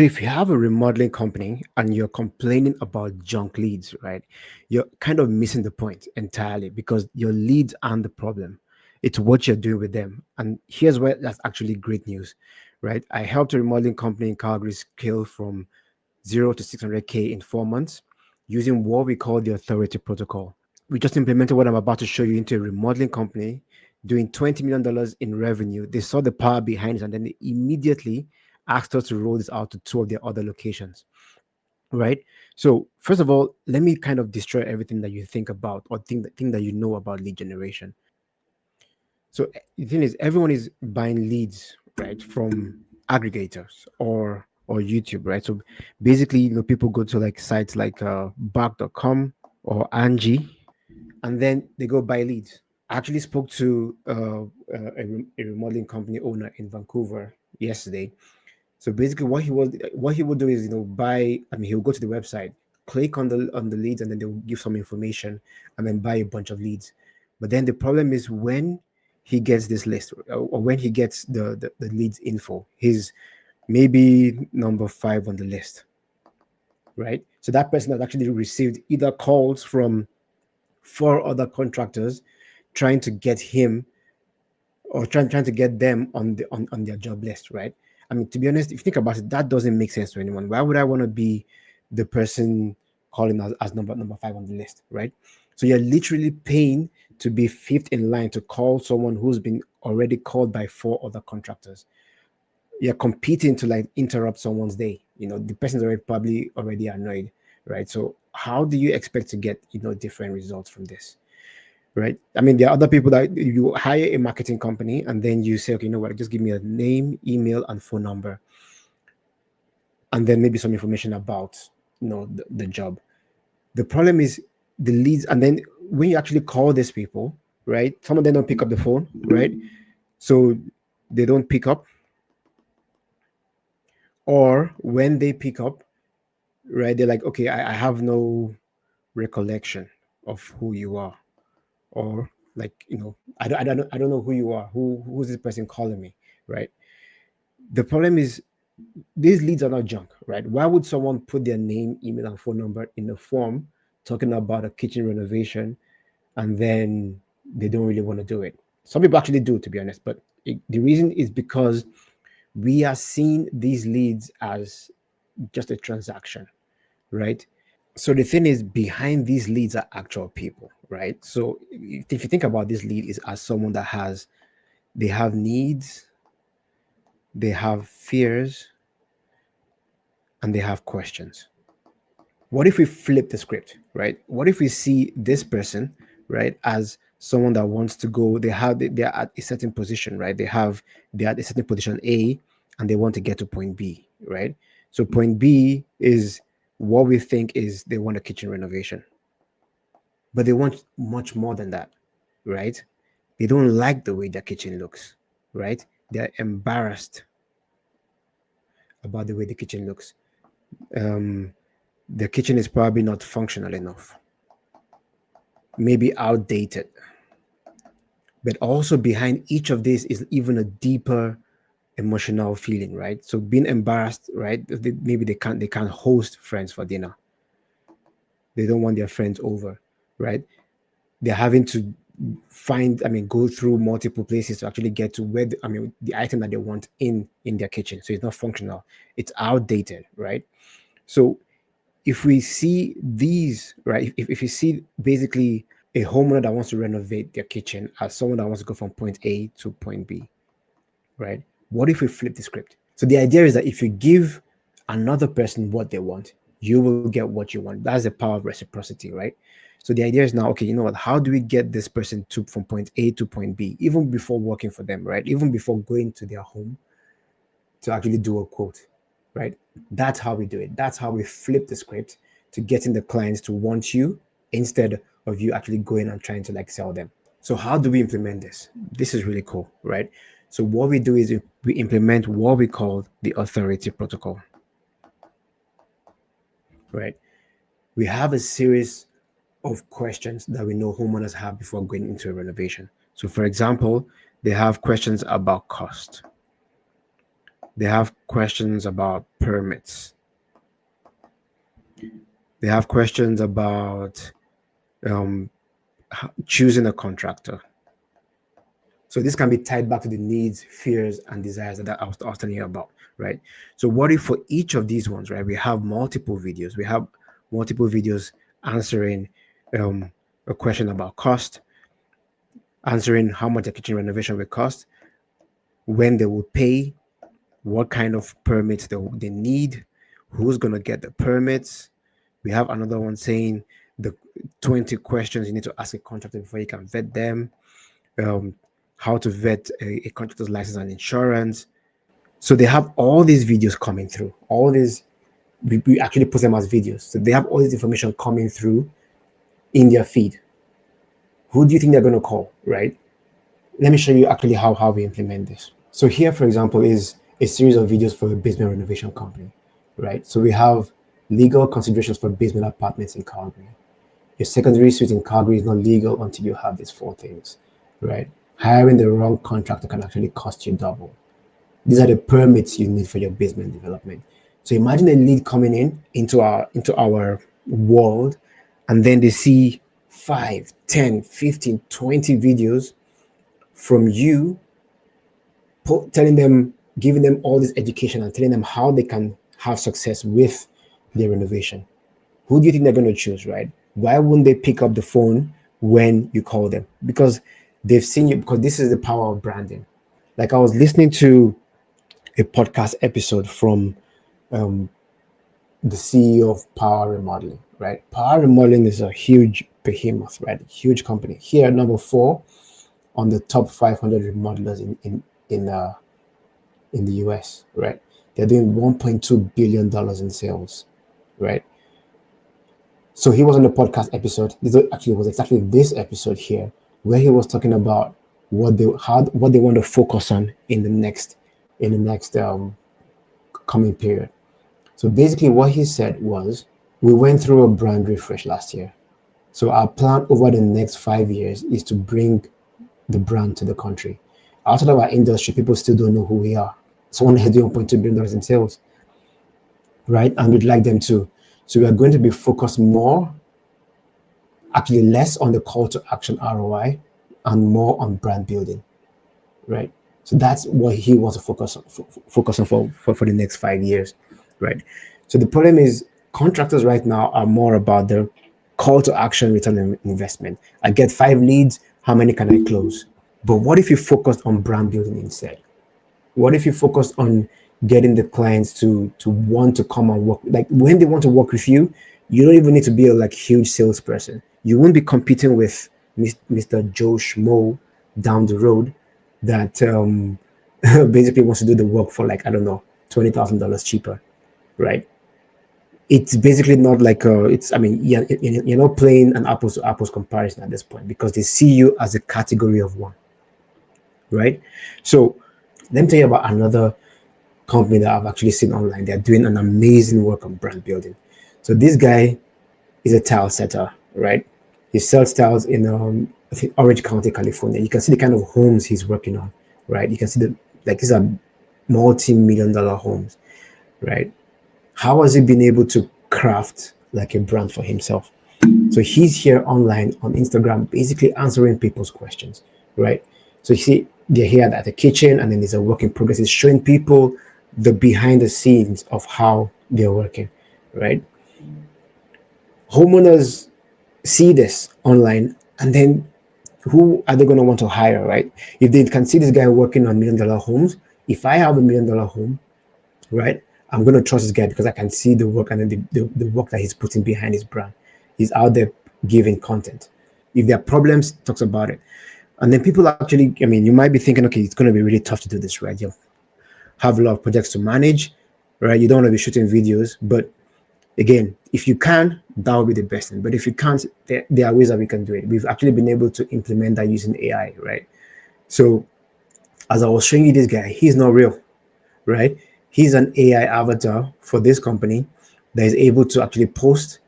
If you have a remodeling company and you're complaining about junk leads, right, you're kind of missing the point entirely because your leads aren't the problem. It's what you're doing with them. And here's where that's actually great news, right? I helped a remodeling company in Calgary scale from 0 to 600K in 4 months using what we call the authority protocol. We just implemented what I'm about to show you into a remodeling company doing $20 million in revenue. They saw the power behind it and then they immediately asked us to roll this out to two of their other locations, right? So, first of all, let me kind of destroy everything that you think about or think that you know about lead generation. So, the thing is, everyone is buying leads, right, from aggregators or YouTube, right? So, basically, people go to like sites like back.com or Angie and then they go buy leads. I actually spoke to a remodeling company owner in Vancouver yesterday. So basically, what he would do is buy. I mean, he'll go to the website, click on the leads, and then they'll give some information, and then buy a bunch of leads. But then the problem is when he gets this list or when he gets the leads info, he's maybe number 5 on the list, right? So that person has actually received either calls from 4 other contractors trying to get him or trying to get them on their job list, right? I mean, to be honest, if you think about it, that doesn't make sense to anyone. Why would I want to be the person calling as number 5 on the list, right? So you're literally paying to be fifth in line to call someone who's been already called by 4 other contractors. You're competing to like interrupt someone's day. The person's already probably already annoyed, right? So how do you expect to get different results from this? Right? I mean, there are other people that you hire a marketing company and then you say, okay, you know what, just give me a name, email, and phone number, and then maybe some information about the job. The problem is the leads, and then when you actually call these people, right? Some of them don't pick up the phone, right? So they don't pick up, or when they pick up, right, they're like, okay, I have no recollection of who you are, or like I don't know who you are, who's this person calling me, right? The problem is these leads are not junk, right? Why would someone put their name, email, and phone number in a form talking about a kitchen renovation and then they don't really want to do it? Some people actually do, to be honest, but the reason is because we are seeing these leads as just a transaction, right? So the thing is, behind these leads are actual people, right? So if you think about this lead is as someone that they have needs, they have fears, and they have questions. What if we flip the script, right? What if we see this person, right, as someone that wants to go, they're at a certain position, right? They're at a certain position A and they want to get to point B, right? So point B is what we think is they want a kitchen renovation, but they want much more than that, right? They don't like the way their kitchen looks, right? They're embarrassed about the way the kitchen looks. Um, the kitchen is probably not functional enough, maybe outdated. But also behind each of this is even a deeper emotional feeling, right? So being embarrassed, right? Maybe they can't host friends for dinner. They don't want their friends over, right? They're having to go through multiple places to actually get to where the item that they want in their kitchen. So it's not functional. It's outdated, right? So if we see these, right, if you see basically a homeowner that wants to renovate their kitchen as someone that wants to go from point A to point B, right? What if we flip the script? So the idea is that if you give another person what they want, you will get what you want. That's the power of reciprocity, right? So the idea is now, okay, you know what? How do we get this person to from point A to point B, even before working for them, right? Even before going to their home to actually do a quote, right? That's how we do it. That's how we flip the script to getting the clients to want you instead of you actually going and trying to like sell them. So how do we implement this? This is really cool, right? So what we do is we implement what we call the authority protocol, right? We have a series of questions that we know homeowners have before going into a renovation. So for example, they have questions about cost. They have questions about permits. They have questions about um, choosing a contractor. So this can be tied back to the needs, fears, and desires that I was telling you about, right? So what if for each of these ones, right, we have multiple videos. We have multiple videos answering um, a question about cost, answering how much a kitchen renovation will cost, when they will pay, what kind of permits they need, who's going to get the permits. We have another one saying the 20 questions you need to ask a contractor before you can vet them, um, how to vet a contractor's license and insurance. So they have all these videos coming through. All these, we actually put them as videos. So they have all this information coming through in their feed. Who do you think they're going to call, right? Let me show you actually how we implement this. So here, for example, is a series of videos for a basement renovation company, right? So we have legal considerations for basement apartments in Calgary. Your secondary suite in Calgary is not legal until you have these four things, right? Hiring the wrong contractor can actually cost you double. These are the permits you need for your basement development. So imagine a lead coming into our world, and then they see 5, 10, 15, 20 videos from you telling them, giving them all this education and telling them how they can have success with their renovation. Who do you think they're going to choose, right? Why wouldn't they pick up the phone when you call them? Because they've seen you, because this is the power of branding. Like I was listening to a podcast episode from the CEO of Power Remodeling, right? Power Remodeling is a huge behemoth, right? Huge company. Here, number 4 on the top 500 remodelers in the US, right? They're doing $1.2 billion in sales, right? So he was on the podcast episode. This actually was exactly this episode here, where he was talking about what they want to focus on in the next coming period. So basically, what he said was, we went through a brand refresh last year. So our plan over the next 5 years is to bring the brand to the country. Outside of our industry, people still don't know who we are. Someone has doing $1.2 billion in sales, right? And we'd like them to. So we are going to be focused more, actually less on the call to action ROI and more on brand building, right? So that's what he wants to focus on for the next 5 years, right? So the problem is contractors right now are more about the call to action return on investment. I get 5 leads, how many can I close? But what if you focused on brand building instead? What if you focus on getting the clients to want to come and work? Like when they want to work with you, you don't even need to be a like huge salesperson. You won't be competing with Mr. Joe Schmo down the road that basically wants to do the work for like, I don't know, $20,000 cheaper, right? It's basically not like it's, I mean, you're not playing an apples to apples comparison at this point, because they see you as a category of one, right? So let me tell you about another company that I've actually seen online. They're doing an amazing work on brand building. So this guy is a tile setter, right? He sells tiles in I think Orange County, California. You can see the kind of homes he's working on, right? You can see these are multi-million-dollar homes, right? How has he been able to craft like a brand for himself? So he's here online on Instagram, basically answering people's questions, right? So you see, they're here at the kitchen, and then there's a work in progress. It's showing people the behind the scenes of how they're working, right? Homeowners see this online, and then who are they going to want to hire, right? If they can see this guy working on $1 million homes, if I have $1 million home, right, I'm going to trust this guy because I can see the work, and then the work that he's putting behind his brand. He's out there giving content. If there are problems, talks about it. And then people actually, I mean, you might be thinking, okay, it's going to be really tough to do this, right? You have a lot of projects to manage, right? You don't want to be shooting videos, but again, if you can, that would be the best thing. But if you can't, there are ways that we can do it. We've actually been able to implement that using AI, right? So as I was showing you this guy, he's not real, right? He's an AI avatar for this company that is able to actually post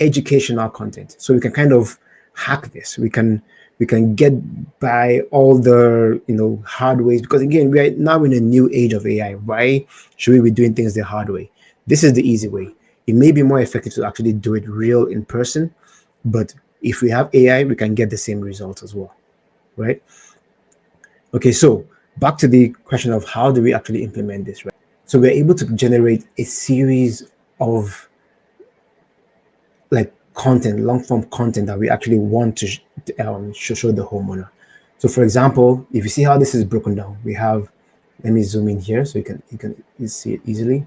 educational content. So we can kind of hack this. We can We can get by all the hard ways, because again, we are now in a new age of AI. Why should we be doing things the hard way? This is the easy way. It may be more effective to actually do it real in person, but if we have AI, we can get the same results as well, right? Okay, so back to the question of how do we actually implement this, right? So we're able to generate a series of like content, long form content that we actually want to show the homeowner. So for example, if you see how this is broken down, we have, let me zoom in here so you can see it easily.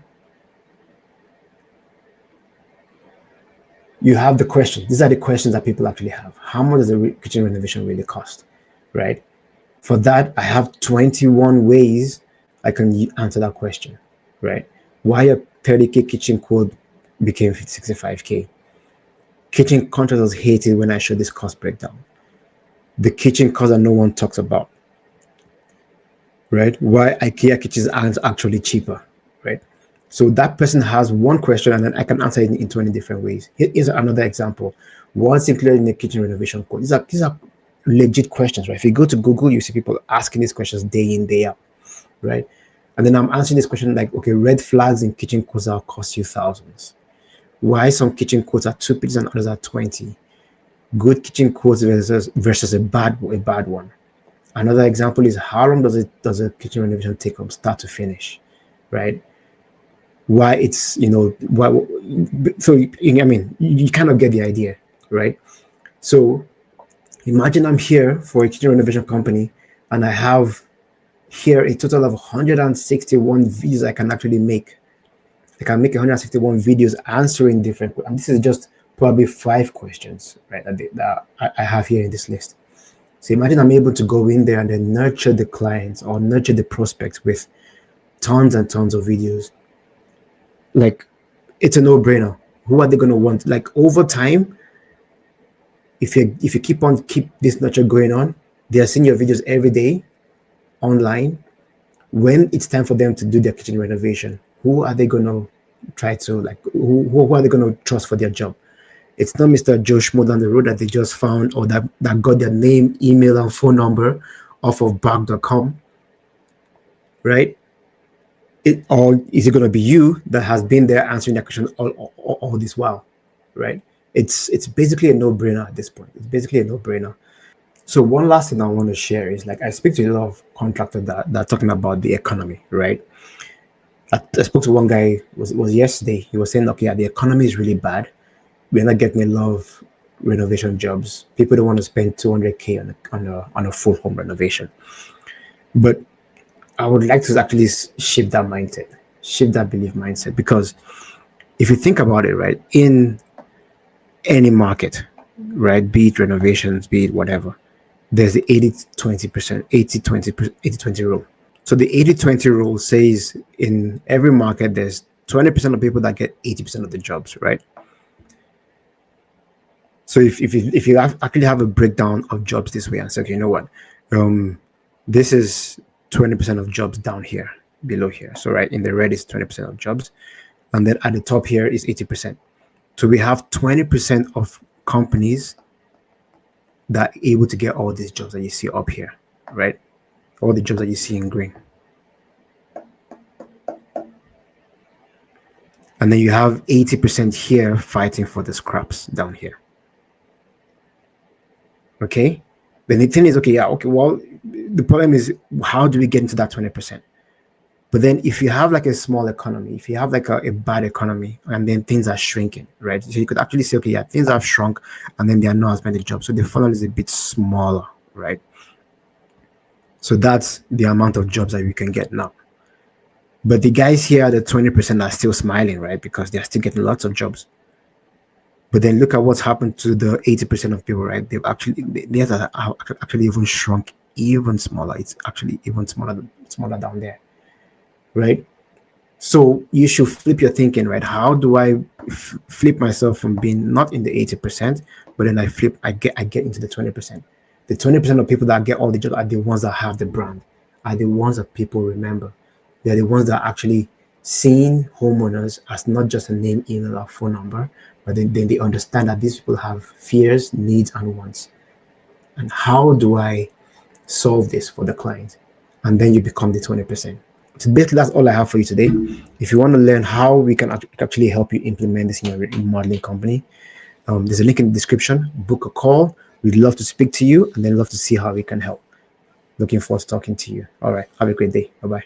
You have the questions. These are the questions that people actually have. How much does a kitchen renovation really cost, right? For that, I have 21 ways I can answer that question, right? Why a 30K kitchen quote became 65K. Kitchen contractors hated when I showed this cost breakdown. The kitchen cost that no one talks about, right? Why IKEA kitchens aren't actually cheaper, right? So that person has one question, and then I can answer it in 20 different ways. Here's another example. What's included in the kitchen renovation quote? These are legit questions, right? If you go to Google, you see people asking these questions day in, day out, right? And then I'm answering this question like, okay, red flags in kitchen quotes that cost you thousands. Why some kitchen quotes are 2 pages and others are 20? Good kitchen quotes versus a bad one. Another example is how long does a kitchen renovation take from start to finish, right? Why it's why so I mean you kind of get the idea, right? So imagine I'm here for a kitchen renovation company, and I have here a total of 161 videos I can actually make. I can make 161 videos answering different, and this is just probably 5 questions, right? That I have here in this list. So imagine I'm able to go in there and then nurture the clients or nurture the prospects with tons and tons of videos. Like, it's a no-brainer. Who are they going to want? Like, over time, if you keep this nurture going on, they are seeing your videos every day online. When it's time for them to do their kitchen renovation, who are they going to try to like? Who are they going to trust for their job? It's not Mr. Joe Schmo down the road that they just found, or that got their name, email, and phone number off of Bag.com, right? Or is it going to be you that has been there answering that question all this while, right? It's basically a no-brainer at this point. It's basically a no-brainer. So one last thing I want to share is, like, I speak to a lot of contractors that are talking about the economy, right? I spoke to one guy, was yesterday. He was saying, okay, yeah, the economy is really bad. We're not getting a lot of renovation jobs. People don't want to spend 200K on a full home renovation. But I would like to actually shift that mindset, shift that belief mindset, because if you think about it, right, in any market, right, be it renovations, be it whatever, there's the 80-20%, 80-20 rule. So the 80-20 rule says in every market, there's 20% of people that get 80% of the jobs, right? So if you actually have a breakdown of jobs this way and say, okay, you know what, this is 20% of jobs down here, below here. So right in the red is 20% of jobs, and then at the top here is 80%. So we have 20% of companies that are able to get all these jobs that you see up here, right? All the jobs that you see in green. And then you have 80% here fighting for the scraps down here. Okay? Then the thing is, okay, yeah, okay, well, the problem is, how do we get into that 20%? But then if you have like a small economy, if you have like a bad economy, and then things are shrinking, right? So you could actually say, okay, yeah, things have shrunk, and then there are not as many jobs. So the funnel is a bit smaller, right? So that's the amount of jobs that we can get now. But the guys here, the 20%, are still smiling, right? Because they're still getting lots of jobs. But then look at what's happened to the 80% of people, right? Theirs are actually even shrunk even smaller. It's actually even smaller down there, right? So you should flip your thinking, right? How do I flip myself from being not in the 80%, but then I get into the 20%. The 20% of people that get all the jobs are the ones that have the brand, are the ones that people remember. They're the ones that are actually seeing homeowners as not just a name, email, or phone number, but then they understand that these people have fears, needs, and wants. and how do I solve this for the client? And then you become the 20%. So basically, that's all I have for you today. If you want to learn how we can actually help you implement this in your remodeling company, there's a link in the description. Book a call. We'd love to speak to you and then love to see how we can help. Looking forward to talking to you. All right. Have a great day. Bye bye.